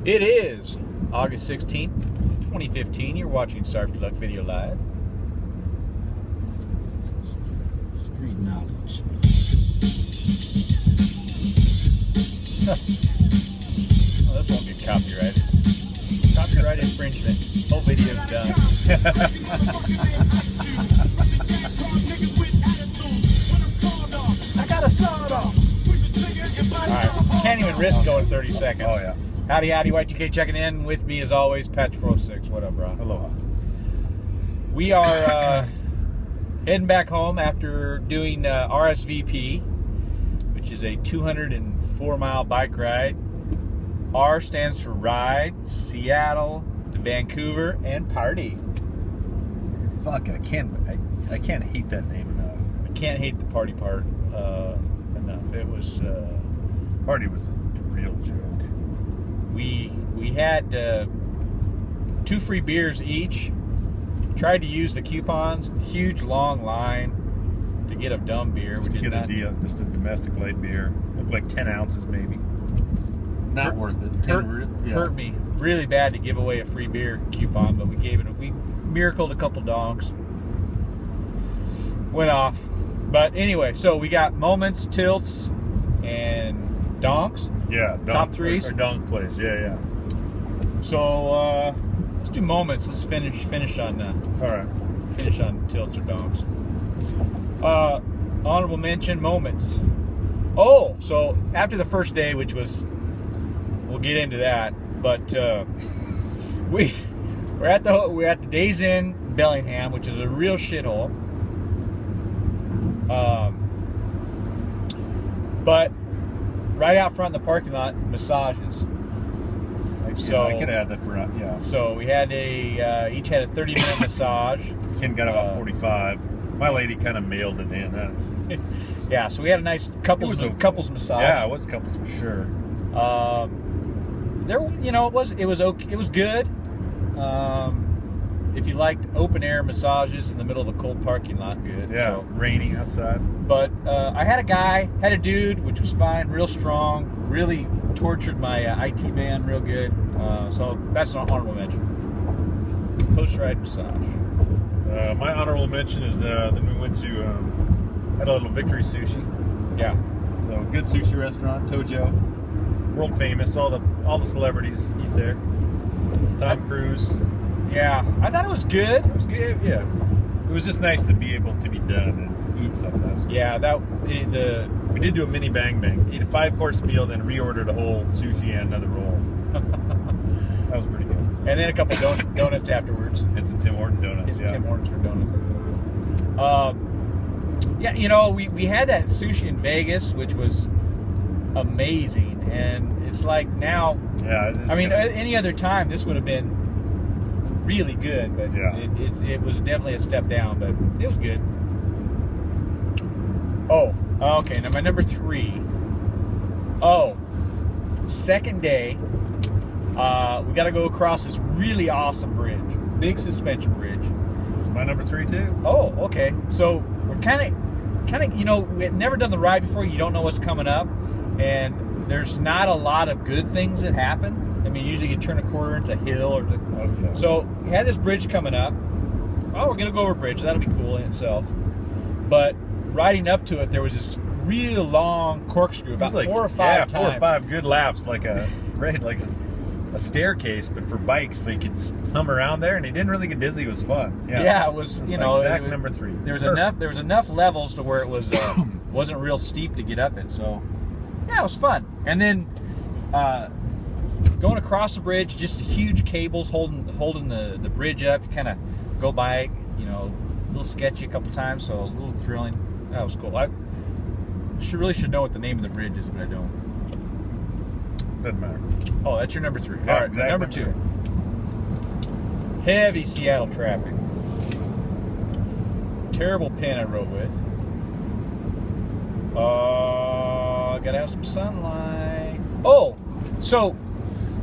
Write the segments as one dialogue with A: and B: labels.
A: It is August 16th, 2015. You're watching Sarfy Luck Video Live.
B: Street knowledge.
A: Oh, this won't get copyrighted. Copyright infringement. Whole video's done. I got a sawed off. Alright, can't even risk going 30 seconds.
C: Oh, yeah.
A: Howdy, Y2K checking in. With me as always, Patch 406. What up, bro?
C: Aloha.
A: We are heading back home after doing RSVP, which is a 204-mile bike ride. R stands for Ride, Seattle to Vancouver, and Party.
C: Fuck, I can't hate that name enough.
A: I can't hate the party part enough. It was
C: Party was a real joke.
A: we had 2 free beers each. Tried to use the coupons. Huge long line to get a dumb beer.
C: Just to get a deal, just a domestic light beer. Looked like 10 ounces maybe. Not worth it.
A: Hurt me really bad to give away a free beer coupon, but we miracled a couple donks. Went off. But anyway, so we got moments, tilts, and donks.
C: Yeah,
A: top threes.
C: Or donk plays. Yeah.
A: So let's do moments. Let's finish on
C: all right.
A: Finish on tilts or donks. Honorable mention moments. Oh, so after the first day, which was, we'll get into that, but we're at the Days Inn Bellingham, which is a real shithole. But right out front in the parking lot, massages.
C: I could add that for yeah.
A: So we had each had a 30-minute massage.
C: Ken got about 45. My lady kind of mailed it in.
A: Yeah, so we had a nice couples massage.
C: Yeah, it was couples for sure.
A: It was okay. It was good. If you liked open air massages in the middle of a cold parking lot, good.
C: Yeah,
A: so,
C: raining outside.
A: But I had a dude, which was fine, real strong, really tortured my IT band real good. So that's an honorable mention. Post-ride massage.
C: My honorable mention is then we went to had a little Victory Sushi.
A: Yeah.
C: So good sushi restaurant, Tojo, world famous. All the celebrities eat there. Tom Cruise.
A: Yeah, I thought it was good.
C: It was good. Yeah. It was just nice to be able to be done and eat sometimes.
A: Yeah,
C: we did do a mini bang bang. Eat a 5-course meal, then reordered a whole sushi and another roll. That was pretty good.
A: And then a couple donuts afterwards.
C: And some Tim Hortons donuts.
A: Tim Hortons for donuts. Yeah, we had that sushi in Vegas, which was amazing, and it's like now.
C: Yeah.
A: I mean, any other time this would have been really good, but
C: yeah.
A: it was definitely a step down, but it was good. Oh, okay. Now my number 3. Oh, second day. We got to go across this really awesome bridge, big suspension bridge.
C: It's my number 3 too.
A: Oh, okay. So we're kind of, we had never done the ride before. You don't know what's coming up, and there's not a lot of good things that happen. I mean, usually you turn a corner, it's a hill, okay. So we had this bridge coming up. Oh, we're gonna go over a bridge. That'll be cool in itself. But riding up to it, there was this real long corkscrew, about 4 or 5 times.
C: 4 or 5 good laps, like a staircase, but for bikes, so you could just hum around there, and you didn't really get dizzy. It was fun.
A: Yeah, it was.
C: Exact number 3.
A: There was enough levels to where it was wasn't real steep to get up it. So yeah, it was fun. And then going across the bridge, just huge cables holding the bridge up. You kind of go by, a little sketchy a couple times, so a little thrilling. That was cool. I should know what the name of the bridge is, but I don't.
C: Doesn't matter.
A: Oh, that's your number 3.
C: Yeah,
A: all right, number 2. Heavy Seattle traffic. Terrible pen I wrote with. Gotta have some sunlight. Oh, so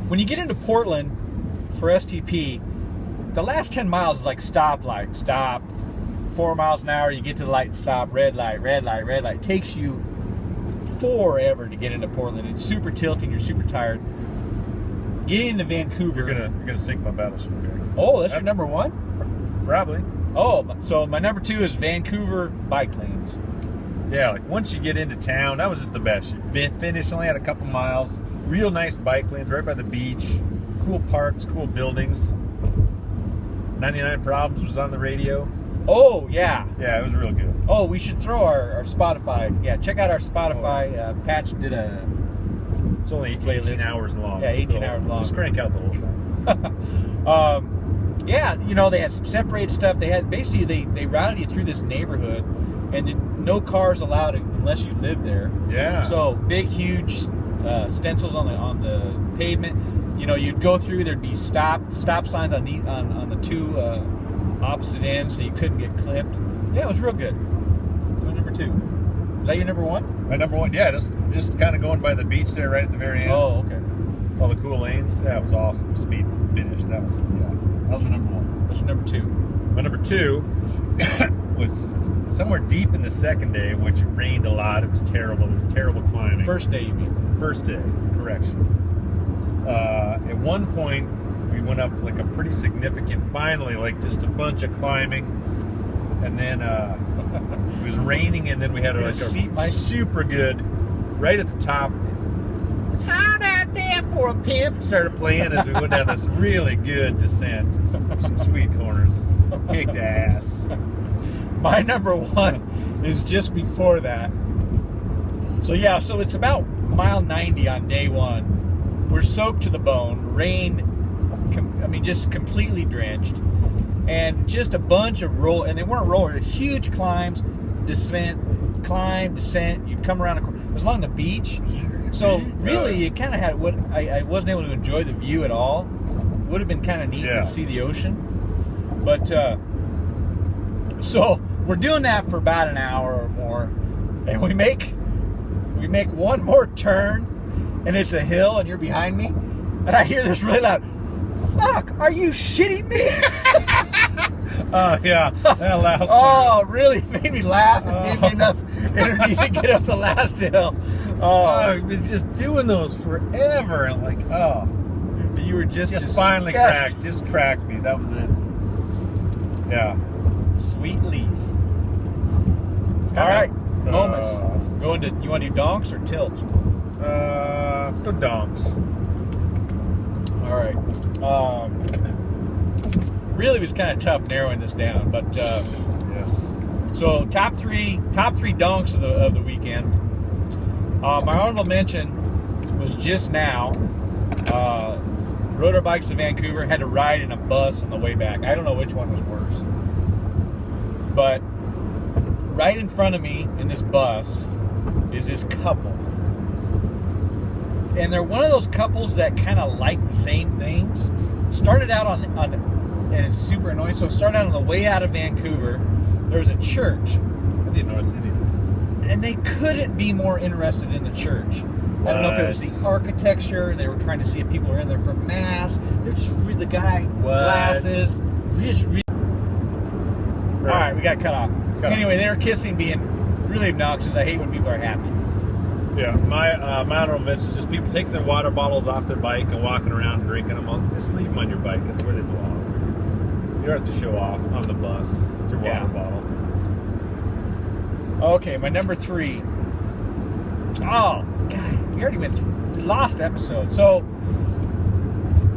A: when you get into Portland for STP, the last 10 miles is like stop, 4 miles an hour, you get to the light, stop, red light, red light, red light. It takes you forever to get into Portland. It's super tilting, you're super tired. getting into Vancouver.
C: You're gonna sink my battleship there.
A: Oh, that's your number one?
C: Probably.
A: Oh, so my number 2 is Vancouver bike lanes.
C: Yeah, like once you get into town, that was just the best. You finished, only had a couple miles. Real nice bike lanes right by the beach. Cool parks, cool buildings. 99 Problems was on the radio.
A: Oh, yeah.
C: Yeah, it was real good.
A: Oh, we should throw our Spotify. Yeah, check out our Spotify. Patch did a...
C: It's only 18 hours long.
A: Yeah, 18 hours long.
C: Just crank out the whole thing.
A: Yeah, you know, they had some separated stuff. They had basically they routed you through this neighborhood, and no cars allowed unless you live there.
C: Yeah.
A: So big, huge stencils on the pavement. You know, you'd go through. There'd be stop signs on the two opposite ends, so you couldn't get clipped. Yeah, it was real good. My number 2. Is that your number 1?
C: My number 1, yeah, just kind of going by the beach there right at the very end.
A: Oh, okay.
C: All the cool lanes. Yeah, it was awesome. Speed finished. That was my number 1.
A: What's your number 2?
C: My number 2 was somewhere deep in the second day, which it rained a lot. It was terrible. There was terrible climbing.
A: First day, you mean?
C: First day, correction. At one point, we went up like a pretty significant, finally, like just a bunch of climbing. And then it was raining, and then we had like a super good, right at the top. It's hard out there for a pimp. Started playing as we went down this really good descent. Some sweet corners. Kicked ass.
A: My number 1 is just before that. So yeah, so it's about mile 90 on day 1. We're soaked to the bone. Rain, just completely drenched. And just a bunch of and they weren't rollers, huge climbs, descent. You'd come around a corner. It was along the beach. So really, you kind of had what I wasn't able to enjoy the view at all. Would have been kind of neat to see the ocean. But so we're doing that for about an hour or more, and we make one more turn, and it's a hill, and you're behind me, and I hear this really loud. Fuck! Are you shitting me?
C: Oh yeah, that last.
A: Oh, really made me laugh and gave me enough energy to get up the last hill. Oh,
C: I've been just doing those forever, and like,
A: you were just
C: finally cracked. Just cracked me. That was it. Yeah.
A: Sweet leaf. All right, moments. You want to do donks or tilts?
C: Let's go donks.
A: All right. Really was kind of tough narrowing this down, but
C: yes.
A: So top three donks of the weekend. My honorable mention was just now. Rode our bikes to Vancouver. Had to ride in a bus on the way back. I don't know which one was worse, but right in front of me in this bus is this couple, and they're one of those couples that kind of like the same things. Started out on and it's super annoying. So started out on the way out of Vancouver. There was a church.
C: I didn't notice any of this.
A: And they couldn't be more interested in the church. What? I don't know if it was the architecture. They were trying to see if people were in there for mass. They're just the guy, glasses. Just really. All right, we got cut off. Anyway, they were kissing, being really obnoxious. I hate when people are happy.
C: Yeah, my honorable mention is just people taking their water bottles off their bike and walking around drinking them. Just leave them on your bike. That's where they belong. You don't have to show off on the bus with your water bottle. Okay, my number 3. Oh, God, we already went through lost episode. So,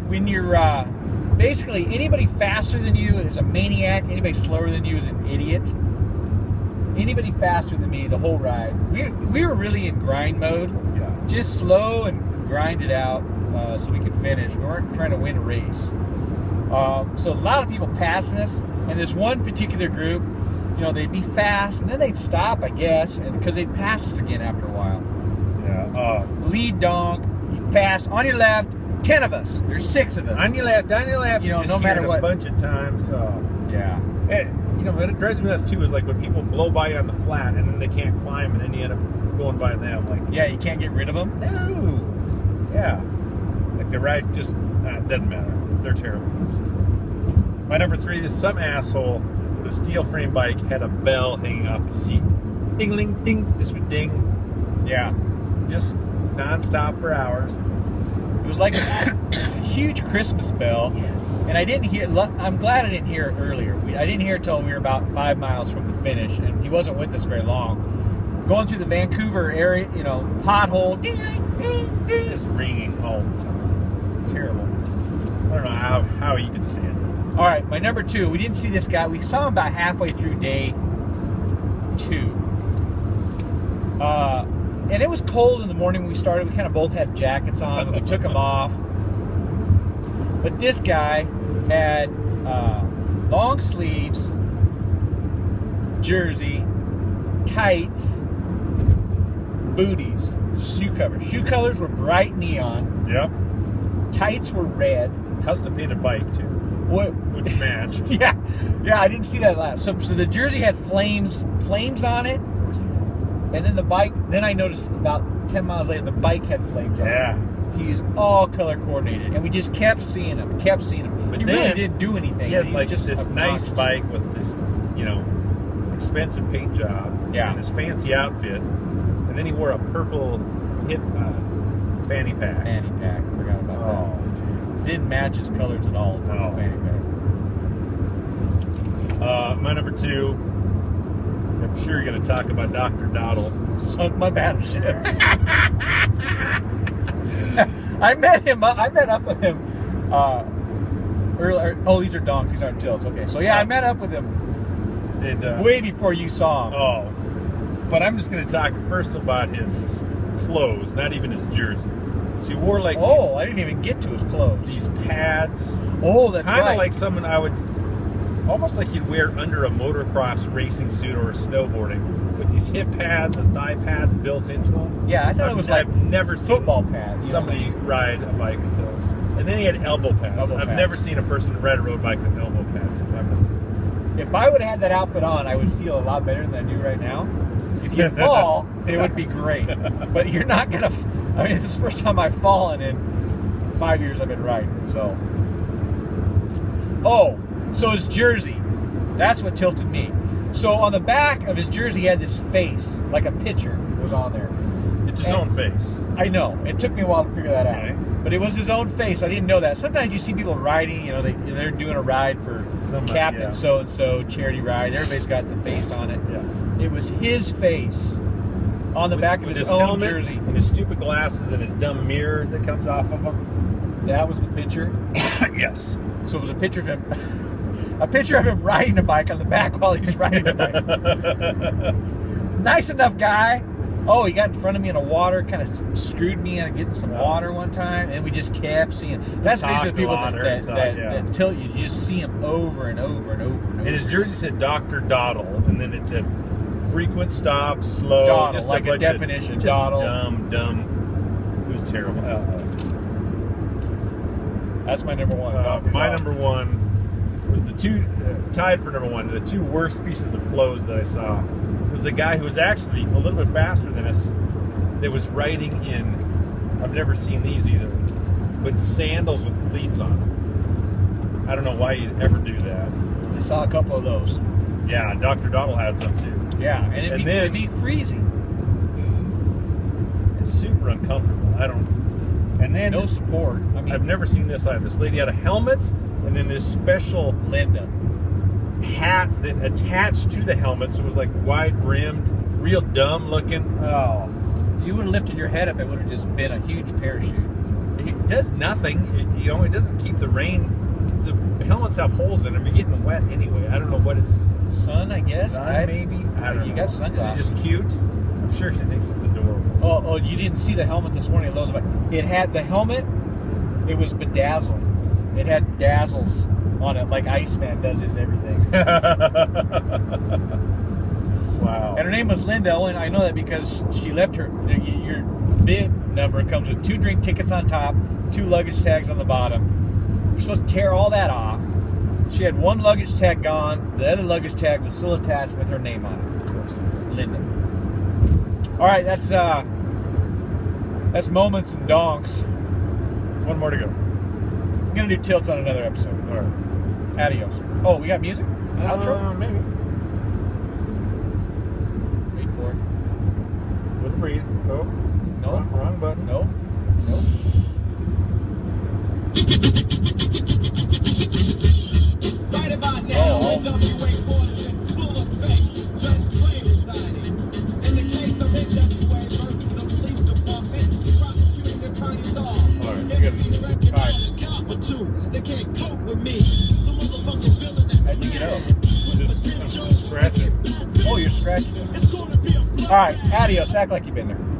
C: when you're basically anybody faster than you is a maniac. Anybody slower than you is an idiot. Anybody faster than me the whole ride. We were really in grind mode. Yeah. Just slow and grind it out so we could finish. We weren't trying to win a race. So a lot of people passing us, and this one particular group, they'd be fast, and then they'd stop, I guess, and because they'd pass us again after a while. Yeah. Lead donk, you pass on your left, 10 of us. There's 6 of us. On your left.
A: No matter what.
C: A bunch of times.
A: Yeah.
C: What it drives me nuts too is like when people blow by you on the flat and then they can't climb and then you end up going by them. Like,
A: yeah, you can't get rid of them.
C: No. Yeah. Like the ride just doesn't matter. They're terrible. My number 3 is some asshole with a steel frame bike had a bell hanging off the seat. Ding, ding. This would ding.
A: Yeah.
C: Just nonstop for hours.
A: It was like a
C: huge Christmas bell.
A: Yes.
C: And I didn't hear. I'm glad I didn't hear it earlier. I didn't hear it till we were about 5 miles from the finish, and he wasn't with us very long. Going through the Vancouver area, pothole, ding, ding, ding.
A: Just ringing all the time.
C: Terrible.
A: I don't know how you could stand it.
C: All right, my number 2. We didn't see this guy. We saw him about halfway through day 2. And it was cold in the morning when we started. We kind of both had jackets on, but we took them off. But this guy had long sleeves, jersey, tights, booties, shoe covers. Shoe colors were bright neon.
A: Yep.
C: Tights were red.
A: Custom painted bike too.
C: What?
A: Which matched.
C: Yeah, I didn't see that last. So the jersey had flames on it.
A: Of course it did.
C: And then the bike, then I noticed about 10 miles later, the bike had flames on it.
A: Yeah.
C: He's all color coordinated. And we just kept seeing him.
A: But
C: he
A: then
C: really didn't do anything.
A: He had
C: was
A: like
C: just
A: this nice bike with this, expensive paint job.
C: Yeah.
A: And this fancy outfit. And then he wore a purple hip fanny pack.
C: Fanny pack. Forgot about
A: Oh,
C: that.
A: Jesus.
C: Didn't match his colors at all.
A: No.
C: Fanny pack.
A: My number 2. I'm sure you're going to talk about Dr. Doddle.
C: Sunk my battleship. I met up with him earlier. Oh, these are donks. These aren't tilts. Okay, so yeah, I met up with him
A: And,
C: way before you saw him.
A: Oh. But I'm just going to talk first about his clothes, not even his jersey. So he wore like
C: I didn't even get to his clothes.
A: these pads.
C: Oh, that's
A: Kind of
C: right.
A: like someone almost like you'd wear under a motocross racing suit or snowboarding, with these hip pads and thigh pads built into them.
C: Yeah, I thought it was like
A: I've never seen
C: football pads.
A: somebody ride a bike with those. And then he had elbow pads.
C: Elbow
A: I've
C: pads.
A: never seen a person ride a road bike with elbow pads ever.
C: If I would have had that outfit on, I would feel a lot better than I do right now. If you fall, it would be great. But you're not going to... I mean, this is the first time I've fallen in 5 years I've been riding, so... Oh, so his jersey. That's what tilted me. So on the back of his jersey, he had this face, like a pitcher was on there.
A: It's his own face.
C: I know. It took me a while to figure that
A: Okay.
C: out. But it was his own face. I didn't know that. Sometimes you see people riding, they're doing a ride for Captain
A: yeah.
C: so-and-so, charity ride. Everybody's got the face on it.
A: Yeah.
C: It was his face on the back of
A: With
C: his
A: his
C: own
A: helmet,
C: jersey.
A: and his stupid glasses and his dumb mirror that comes off of him.
C: That was the picture.
A: Yes.
C: So it was a picture of him, a picture of him riding a bike on the back while he's riding a bike. Nice enough guy. Oh, he got in front of me in the water, kind of screwed me into getting some water one time, and we just kept seeing. That's basically the people that tilt you. You just see him over and over and over and over.
A: And his jersey said Dr. Doddle, and then it said frequent stops, slow.
C: Doddle,
A: just
C: like a
A: bunch
C: definition,
A: of,
C: Doddle.
A: Dumb. It was terrible.
C: That's my number one.
A: My number 1 was the two, tied for number 1, the 2 worst pieces of clothes that I saw. It was the guy who was actually a little bit faster than us that was riding in, I've never seen these either, but sandals with cleats on them. I don't know why you'd ever do that.
C: I saw a couple of those.
A: Yeah, Dr. Doddle had some too.
C: Yeah, and it'd be freezing.
A: It's super uncomfortable. And then
C: No support. I mean,
A: I've never seen this either. This lady had a helmet and then this special
C: Linda.
A: hat that attached to the helmet, so it was like wide brimmed, real dumb looking. Oh,
C: You would have lifted your head up, it would have just been a huge parachute.
A: it does nothing. It doesn't keep the rain. The helmets have holes in them. You're getting wet anyway. I don't know what it's.
C: Sun, I guess.
A: Sun, maybe. I don't know.
C: You got
A: Is it
C: sunglasses.
A: just cute? I'm sure she thinks it's adorable.
C: Oh, you didn't see the helmet this morning alone. It had the helmet. It was bedazzled. It had dazzles on it, like Iceman does his everything.
A: Wow.
C: And her name was Linda. And I know that because she left your bib number comes with 2 drink tickets on top, 2 luggage tags on the bottom. You're supposed to tear all that off. She had 1 luggage tag gone. The other luggage tag was still attached with her name on it.
A: Of course.
C: Linda. All right, that's moments and donks.
A: 1 more to go.
C: I'm gonna do tilts on another episode.
A: All right.
C: Adios. Oh, we got music? Outro?
A: Maybe.
C: Wait for it.
A: With a breathe. Oh.
C: No.
A: Wrong button.
C: No. Nope.
D: Right about now, NWA quarters in full effect. Judge Clay residing. In the case of NWA versus the police department, prosecuting attorneys are MC Record and Copper 2. They can't cope with me. The motherfucking villain that's
C: How'd you get out?
D: Just
C: Scratching. Oh, you're scratching.
D: It's gonna be a
C: All right, adios. Act like you've been there.